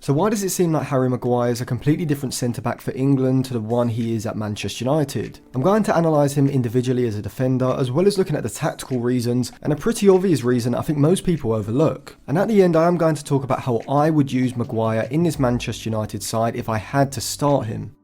So why does it seem like Harry Maguire is a completely different centre-back for England to the one he is at Manchester United? I'm going to analyse him individually as a defender, as well as looking at the tactical reasons, and a pretty obvious reason I think most people overlook. And at the end I am going to talk about how I would use Maguire in this Manchester United side if I had to start him.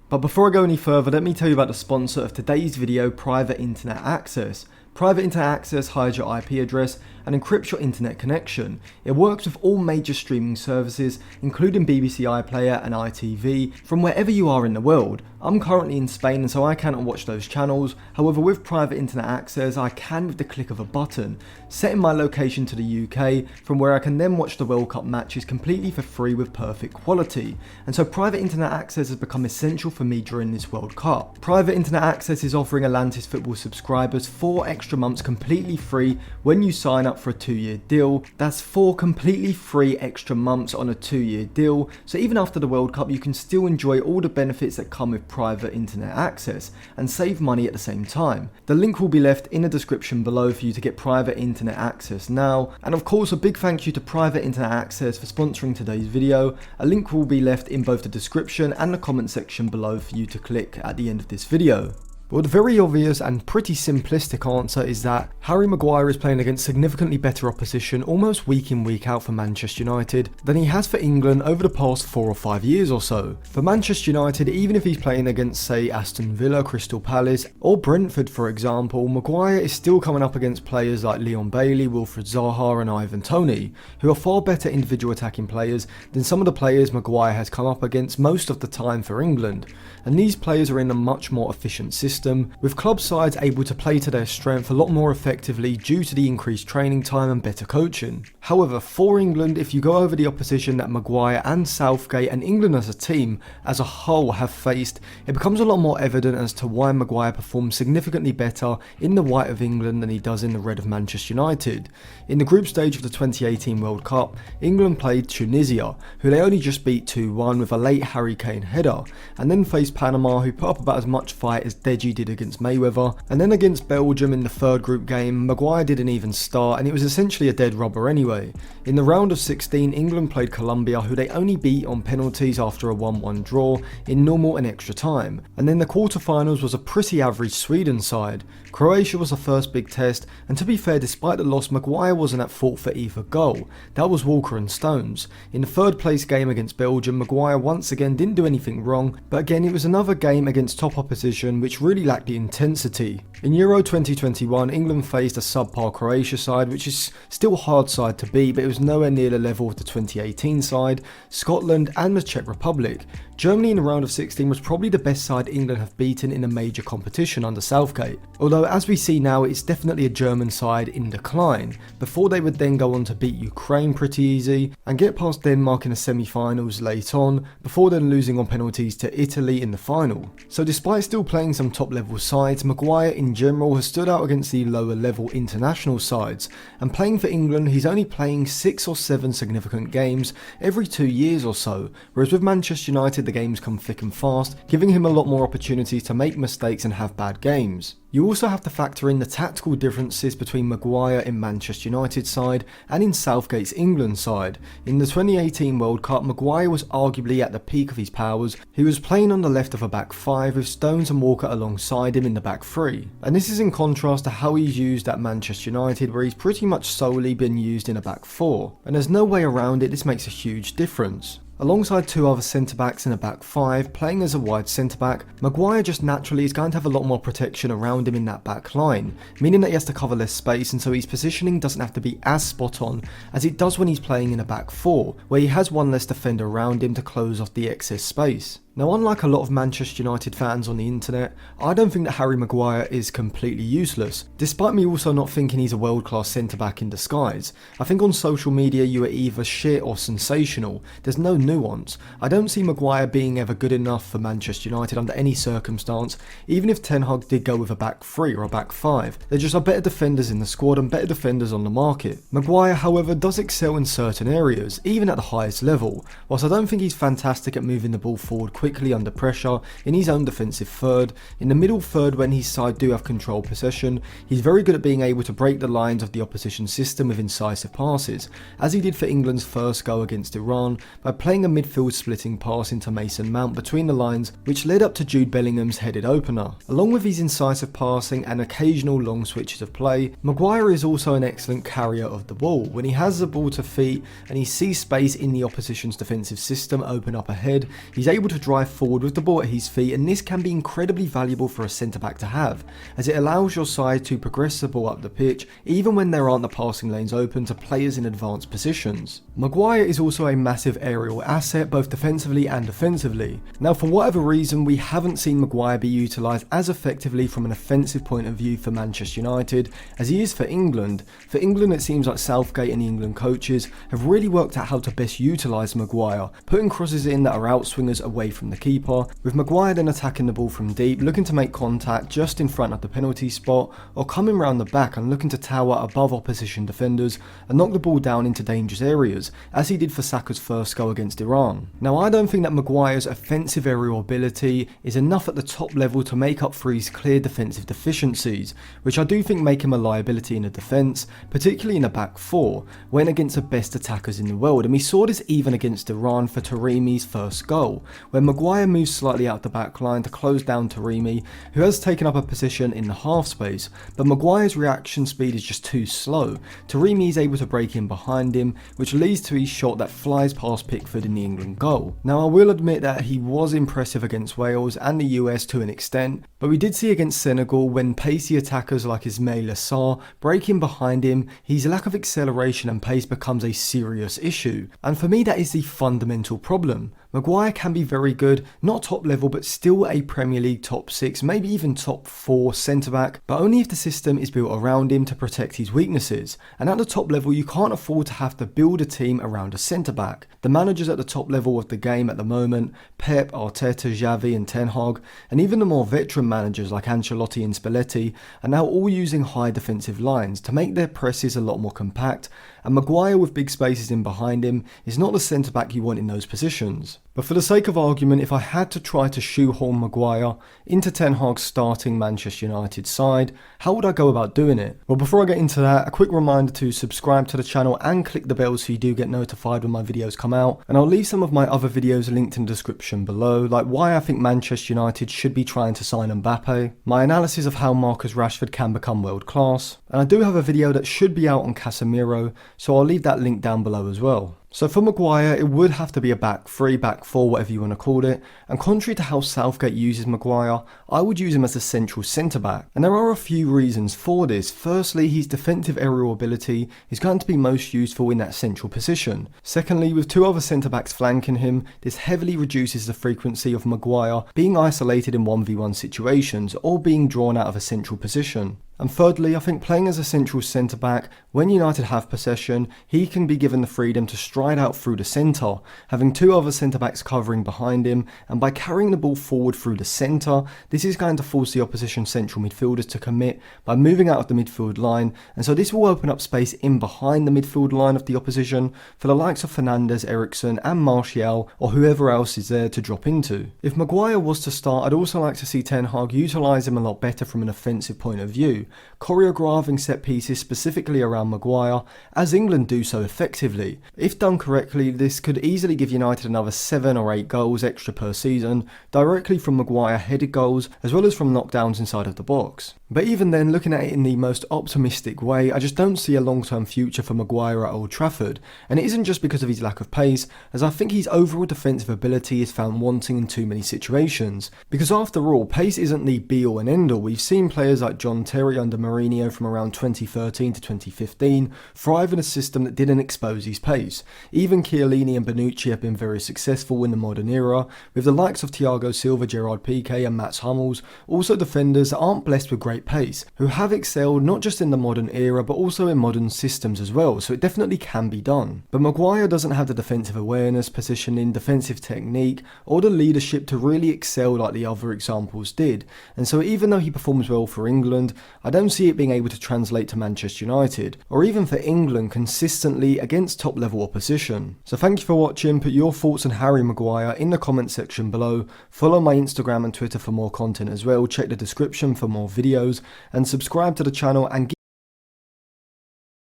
But before I go any further, let me tell you about the sponsor of today's video, Private Internet Access. Private Internet Access hides your IP address and encrypts your internet connection. It works with all major streaming services, including BBC iPlayer and ITV, from wherever you are in the world. I'm currently in Spain and so I cannot watch those channels. However, with Private Internet Access, I can with the click of a button, setting my location to the UK, from where I can then watch the World Cup matches completely for free with perfect quality. And so Private Internet Access has become essential for me during this World Cup. Private Internet Access is offering Atlantis Football subscribers 4 extra months completely free when you sign up for a 2-year deal. That's 4 completely free extra months on a 2-year deal. So even after the World Cup, you can still enjoy all the benefits that come with Private Internet Access and save money at the same time. The link will be left in the description below for you to get Private Internet Access now. And of course, a big thank you to Private Internet Access for sponsoring today's video. A link will be left in both the description and the comment section below for you to click at the end of this video. Well, the very obvious and pretty simplistic answer is that Harry Maguire is playing against significantly better opposition almost week in week out for Manchester United than he has for England over the past 4 or 5 years or so. For Manchester United, even if he's playing against say Aston Villa, Crystal Palace or Brentford for example, Maguire is still coming up against players like Leon Bailey, Wilfried Zaha and Ivan Toney, who are far better individual attacking players than some of the players Maguire has come up against most of the time for England. And these players are in a much more efficient system, with club sides able to play to their strength a lot more effectively due to the increased training time and better coaching. However, for England, if you go over the opposition that Maguire and Southgate and England as a team as a whole have faced, it becomes a lot more evident as to why Maguire performs significantly better in the white of England than he does in the red of Manchester United. In the group stage of the 2018 World Cup, England played Tunisia, who they only just beat 2-1 with a late Harry Kane header, and then faced Panama, who put up about as much fight as Deji did against Mayweather. And then against Belgium in the third group game, Maguire didn't even start and it was essentially a dead rubber anyway. In the round of 16, England played Colombia, who they only beat on penalties after a 1-1 draw in normal and extra time. And then the quarterfinals was a pretty average Sweden side. Croatia was the first big test, and to be fair, despite the loss, Maguire wasn't at fault for either goal. That was Walker and Stones. In the third place game against Belgium, Maguire once again didn't do anything wrong, but again it was another game against top opposition which really lacked the intensity. In Euro 2021, England faced a subpar Croatia side, which is still a hard side to beat, but it was nowhere near the level of the 2018 side, Scotland and the Czech Republic. Germany in the round of 16 was probably the best side England have beaten in a major competition under Southgate. Although as we see now, it's definitely a German side in decline, before they would then go on to beat Ukraine pretty easy and get past Denmark in the semi-finals late on, before then losing on penalties to Italy in the final. So despite still playing some top level sides, Maguire in general has stood out against the lower level international sides, and playing for England he's only playing 6 or 7 significant games every 2 years or so, whereas with Manchester United the games come thick and fast, giving him a lot more opportunities to make mistakes and have bad games. You also have to factor in the tactical differences between Maguire in Manchester United side and in Southgate's England side. In the 2018 World Cup, Maguire was arguably at the peak of his powers. He was playing on the left of a back 5 with Stones and Walker alongside him in the back 3. And this is in contrast to how he's used at Manchester United, where he's pretty much solely been used in a back 4. And there's no way around it, this makes a huge difference. Alongside 2 other centre-backs in a back 5, playing as a wide centre-back, Maguire just naturally is going to have a lot more protection around him in that back line, meaning that he has to cover less space, and so his positioning doesn't have to be as spot on as it does when he's playing in a back 4, where he has one less defender around him to close off the excess space. Now, unlike a lot of Manchester United fans on the internet, I don't think that Harry Maguire is completely useless, despite me also not thinking he's a world-class centre-back in disguise. I think on social media you are either shit or sensational, there's no nuance. I don't see Maguire being ever good enough for Manchester United under any circumstance, even if Ten Hag did go with a back 3 or a back 5. There just are better defenders in the squad and better defenders on the market. Maguire, however, does excel in certain areas, even at the highest level. Whilst I don't think he's fantastic at moving the ball forward quickly under pressure in his own defensive third, in the middle third when his side do have control possession, he's very good at being able to break the lines of the opposition system with incisive passes, as he did for England's first goal against Iran by playing playing a midfield splitting pass into Mason Mount between the lines, which led up to Jude Bellingham's headed opener. Along with his incisive passing and occasional long switches of play, Maguire is also an excellent carrier of the ball. When he has the ball to feet and he sees space in the opposition's defensive system open up ahead, he's able to drive forward with the ball at his feet, and this can be incredibly valuable for a centre-back to have, as it allows your side to progress the ball up the pitch even when there aren't the passing lanes open to players in advanced positions. Maguire is also a massive aerial asset both defensively and offensively. Now, for whatever reason, we haven't seen Maguire be utilised as effectively from an offensive point of view for Manchester United as he is for England. For England, it seems like Southgate and the England coaches have really worked out how to best utilise Maguire, putting crosses in that are outswingers away from the keeper, with Maguire then attacking the ball from deep, looking to make contact just in front of the penalty spot, or coming round the back and looking to tower above opposition defenders and knock the ball down into dangerous areas, as he did for Saka's first goal against Iran. Now, I don't think that Maguire's offensive aerial ability is enough at the top level to make up for his clear defensive deficiencies, which I do think make him a liability in the defence, particularly in a back four, when against the best attackers in the world, and we saw this even against Iran for Taremi's first goal, where Maguire moves slightly out the back line to close down Taremi, who has taken up a position in the half space, but Maguire's reaction speed is just too slow. Taremi is able to break in behind him, which leads to his shot that flies past Pickford in the England goal. Now, I will admit that he was impressive against Wales and the US to an extent, but we did see against Senegal when pacey attackers like Ismail Assar break in behind him, his lack of acceleration and pace becomes a serious issue. And for me, that is the fundamental problem. Maguire can be very good, not top level, but still a Premier League top 6, maybe even top 4 centre-back, but only if the system is built around him to protect his weaknesses. And at the top level, you can't afford to have to build a team around a centre-back. The managers at the top level of the game at the moment, Pep, Arteta, Xavi and Ten Hag, and even the more veteran managers like Ancelotti and Spalletti, are now all using high defensive lines to make their presses a lot more compact, and Maguire with big spaces in behind him is not the centre-back you want in those positions. But for the sake of argument, if I had to try to shoehorn Maguire into Ten Hag's starting Manchester United side, how would I go about doing it? Well, before I get into that, a quick reminder to subscribe to the channel and click the bell so you do get notified when my videos come out, and I'll leave some of my other videos linked in the description below, like why I think Manchester United should be trying to sign Mbappe, my analysis of how Marcus Rashford can become world class, and I do have a video that should be out on Casemiro, so I'll leave that link down below as well. So for Maguire, it would have to be a back 3, back 4, whatever you want to call it, and contrary to how Southgate uses Maguire, I would use him as a central centre-back, and there are a few reasons for this. Firstly, his defensive aerial ability is going to be most useful in that central position. Secondly, with 2 other centre-backs flanking him, this heavily reduces the frequency of Maguire being isolated in 1v1 situations or being drawn out of a central position. And thirdly, I think playing as a central centre-back, when United have possession, he can be given the freedom to stride out through the centre, having 2 other centre-backs covering behind him, and by carrying the ball forward through the centre, this is going to force the opposition central midfielders to commit by moving out of the midfield line, and so this will open up space in behind the midfield line of the opposition for the likes of Fernandes, Eriksen and Martial, or whoever else is there to drop into. If Maguire was to start, I'd also like to see Ten Hag utilise him a lot better from an offensive point of view, choreographing set pieces specifically around Maguire, as England do so effectively. If done correctly, this could easily give United another 7 or 8 goals extra per season, directly from Maguire headed goals, as well as from knockdowns inside of the box. But even then, looking at it in the most optimistic way, I just don't see a long-term future for Maguire at Old Trafford, and it isn't just because of his lack of pace, as I think his overall defensive ability is found wanting in too many situations. Because after all, pace isn't the be-all and end-all. We've seen players like John Terry under Mourinho from around 2013 to 2015 thrive in a system that didn't expose his pace. Even Chiellini and Bonucci have been very successful in the modern era, with the likes of Thiago Silva, Gerard Piqué and Mats Hummels also defenders that aren't blessed with great pace, who have excelled not just in the modern era but also in modern systems as well, so it definitely can be done. But Maguire doesn't have the defensive awareness, positioning, defensive technique or the leadership to really excel like the other examples did, and so even though he performs well for England, I don't see it being able to translate to Manchester United, or even for England consistently against top level opposition. So thank you for watching, put your thoughts on Harry Maguire in the comment section below, follow my Instagram and Twitter for more content as well, check the description for more videos, and subscribe to the channel and